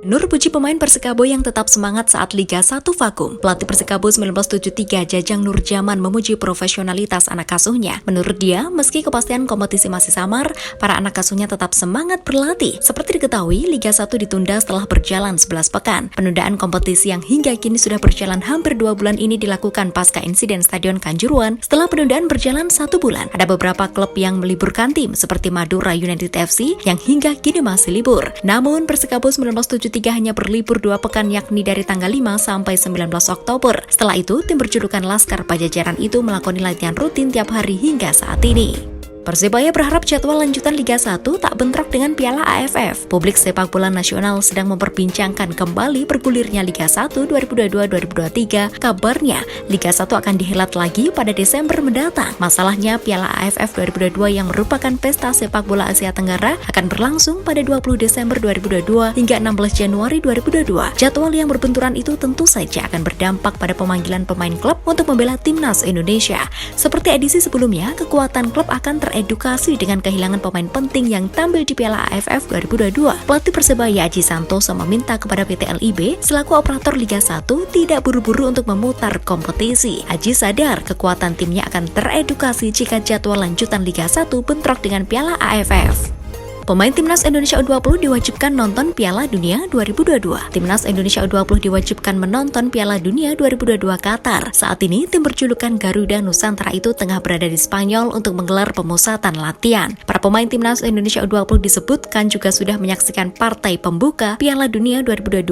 Nur puji pemain Persikabo yang tetap semangat saat Liga 1 vakum. Pelatih Persikabo 1973 Jajang Nurjaman memuji profesionalitas anak asuhnya. Menurut dia, meski kepastian kompetisi masih samar, para anak asuhnya tetap semangat berlatih. Seperti diketahui, Liga 1 ditunda setelah berjalan 11 pekan. Penundaan kompetisi yang hingga kini sudah berjalan hampir 2 bulan ini dilakukan pasca insiden Stadion Kanjuruhan setelah penundaan berjalan 1 bulan. Ada beberapa klub yang meliburkan tim seperti Madura United FC yang hingga kini masih libur. Namun Persikabo 1973 hanya berlibur 2 pekan yakni dari tanggal 5 sampai 19 Oktober. Setelah itu, tim berjulukan Laskar Pajajaran itu melakoni latihan rutin tiap hari hingga saat ini. Persebaya berharap jadwal lanjutan Liga 1 tak bentrok dengan Piala AFF. Publik sepak bola nasional sedang memperbincangkan kembali bergulirnya Liga 1 2022-2023. Kabarnya, Liga 1 akan dihelat lagi pada Desember mendatang. Masalahnya, Piala AFF 2022 yang merupakan pesta sepak bola Asia Tenggara akan berlangsung pada 20 Desember 2022 hingga 16 Januari 2022. Jadwal yang berbenturan itu tentu saja akan berdampak pada pemanggilan pemain klub untuk membela timnas Indonesia. Seperti edisi sebelumnya, kekuatan klub akan teredukasi dengan kehilangan pemain penting yang tampil di Piala AFF 2022. Pelatih Persebaya Aji Santoso meminta kepada PT LIB selaku operator Liga 1 tidak buru-buru untuk memutar kompetisi. Aji sadar kekuatan timnya akan teredukasi jika jadwal lanjutan Liga 1 bentrok dengan Piala AFF. Pemain Timnas Indonesia U20 diwajibkan nonton Piala Dunia 2022. Timnas Indonesia U20 diwajibkan menonton Piala Dunia 2022 Qatar. Saat ini, tim berjulukan Garuda Nusantara itu tengah berada di Spanyol untuk menggelar pemusatan latihan. Para pemain Timnas Indonesia U20 disebutkan juga sudah menyaksikan partai pembuka Piala Dunia 2022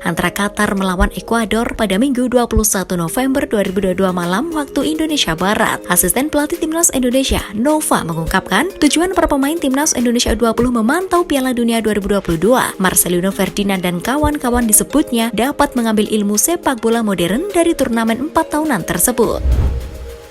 antara Qatar melawan Ekuador pada Minggu 21 November 2022 malam waktu Indonesia Barat. Asisten pelatih Timnas Indonesia, Nova, mengungkapkan tujuan para pemain Timnas Indonesia U20 memantau Piala Dunia 2022. Marcelino Ferdinand dan kawan-kawan disebutnya dapat mengambil ilmu sepak bola modern dari turnamen 4 tahunan tersebut.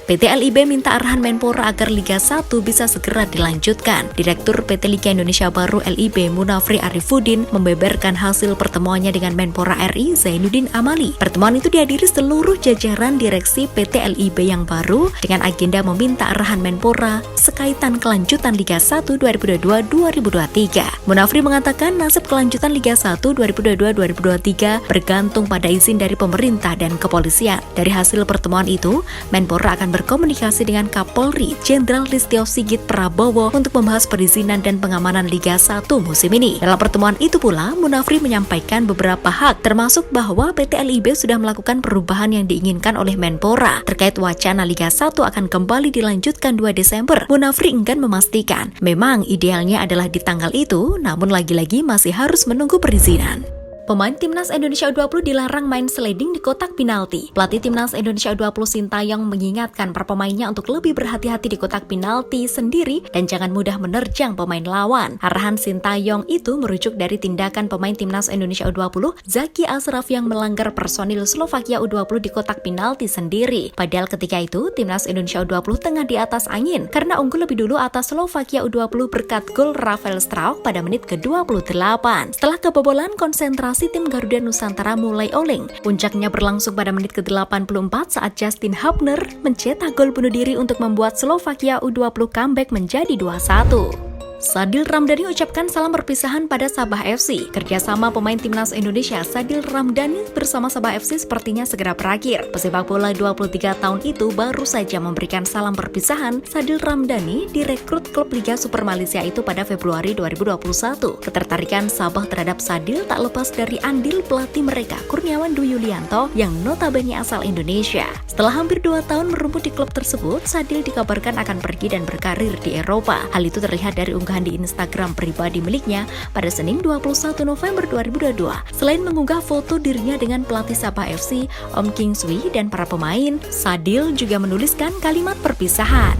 PT LIB minta arahan Menpora agar Liga 1 bisa segera dilanjutkan. Direktur PT Liga Indonesia Baru LIB Munafri Arifuddin membeberkan hasil pertemuannya dengan Menpora RI Zainuddin Amali. Pertemuan itu dihadiri seluruh jajaran direksi PT LIB yang baru dengan agenda meminta arahan Menpora sekaitan kelanjutan Liga 1 2022-2023. Munafri mengatakan nasib kelanjutan Liga 1 2022-2023 bergantung pada izin dari pemerintah dan kepolisian. Dari hasil pertemuan itu, Menpora akan berkomunikasi dengan Kapolri Jenderal Listio Sigit Prabowo untuk membahas perizinan dan pengamanan Liga 1 musim ini. Dalam pertemuan itu pula, Munafri menyampaikan beberapa hak, termasuk bahwa PT LIB sudah melakukan perubahan yang diinginkan oleh Menpora. Terkait wacana Liga 1 akan kembali dilanjutkan 2 Desember, Munafri enggan memastikan. Memang idealnya adalah di tanggal itu, namun lagi-lagi masih harus menunggu perizinan. Pemain Timnas Indonesia U20 dilarang main sliding di kotak penalti. Pelatih Timnas Indonesia U20 Sintayong mengingatkan para pemainnya untuk lebih berhati-hati di kotak penalti sendiri dan jangan mudah menerjang pemain lawan. Arahan Sintayong itu merujuk dari tindakan pemain Timnas Indonesia U20 Zaki Ashraf yang melanggar personil Slovakia U20 di kotak penalti sendiri. Padahal ketika itu Timnas Indonesia U20 tengah di atas angin karena unggul lebih dulu atas Slovakia U20 berkat gol Rafael Strauch pada menit ke-28. Setelah kebobolan, konsentrasi tim Garuda Nusantara mulai oleng. Puncaknya berlangsung pada menit ke-84 saat Justin Hubner mencetak gol bunuh diri untuk membuat Slovakia U20 comeback menjadi 2-1. Sadil Ramdhani ucapkan salam perpisahan pada Sabah FC. Kerjasama pemain Timnas Indonesia Sadil Ramdhani bersama Sabah FC sepertinya segera berakhir. Pesepak bola 23 tahun itu baru saja memberikan salam perpisahan. Sadil Ramdhani direkrut klub Liga Super Malaysia itu pada Februari 2021. Ketertarikan Sabah terhadap Sadil tak lepas dari andil pelatih mereka, Kurniawan Dwi Yulianto, yang notabene asal Indonesia. Setelah hampir 2 tahun merumput di klub tersebut, Sadil dikabarkan akan pergi dan berkarir di Eropa. Hal itu terlihat dari unggahan di Instagram pribadi miliknya pada Senin 21 November 2022. Selain mengunggah foto dirinya dengan pelatih Sabah FC, Om King Sui dan para pemain, Sadil juga menuliskan kalimat perpisahan.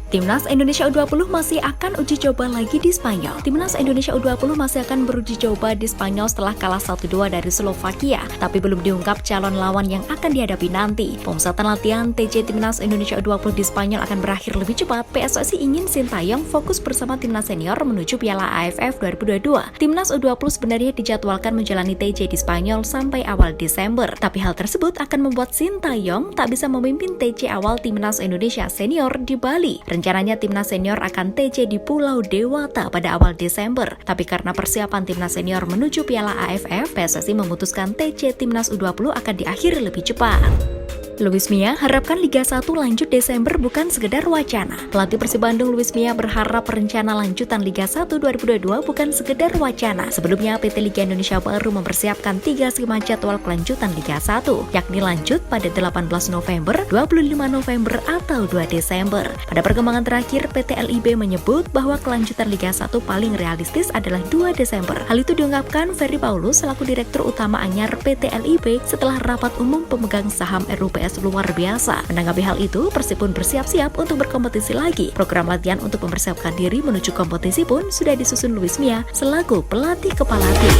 Timnas Indonesia U20 masih akan uji coba lagi di Spanyol. Timnas Indonesia U20 masih akan beruji coba di Spanyol setelah kalah 1-2 dari Slovakia, tapi belum diungkap calon lawan yang akan dihadapi nanti. Pemusatan latihan TJ Timnas Indonesia U20 di Spanyol akan berakhir lebih cepat. PSSI ingin Sintayong fokus bersama timnas senior menuju Piala AFF 2022. Timnas U20 sebenarnya dijadwalkan menjalani TJ di Spanyol sampai awal Desember, tapi hal tersebut akan membuat Sintayong tak bisa memimpin TJ awal timnas Indonesia senior di Bali. Rencananya timnas senior akan TC di Pulau Dewata pada awal Desember. Tapi karena persiapan timnas senior menuju Piala AFF, PSSI memutuskan TC timnas U20 akan diakhiri lebih cepat. Luis Mia harapkan Liga 1 lanjut Desember bukan sekedar wacana. Pelatih Persib Bandung Luis Mia berharap rencana lanjutan Liga 1 2022 bukan sekedar wacana. Sebelumnya PT Liga Indonesia baru mempersiapkan 3 skema jadwal kelanjutan Liga 1, yakni lanjut pada 18 November, 25 November, atau 2 Desember. Pada perkembangan terakhir, PT LIB menyebut bahwa kelanjutan Liga 1 paling realistis adalah 2 Desember. Hal itu diungkapkan Ferry Paulus selaku Direktur Utama Anyar PT LIB setelah rapat umum pemegang saham RUPS luar biasa. Menanggapi hal itu, Persib pun bersiap-siap untuk berkompetisi lagi. Program latihan untuk mempersiapkan diri menuju kompetisi pun sudah disusun Luis Mia selaku pelatih kepala tim.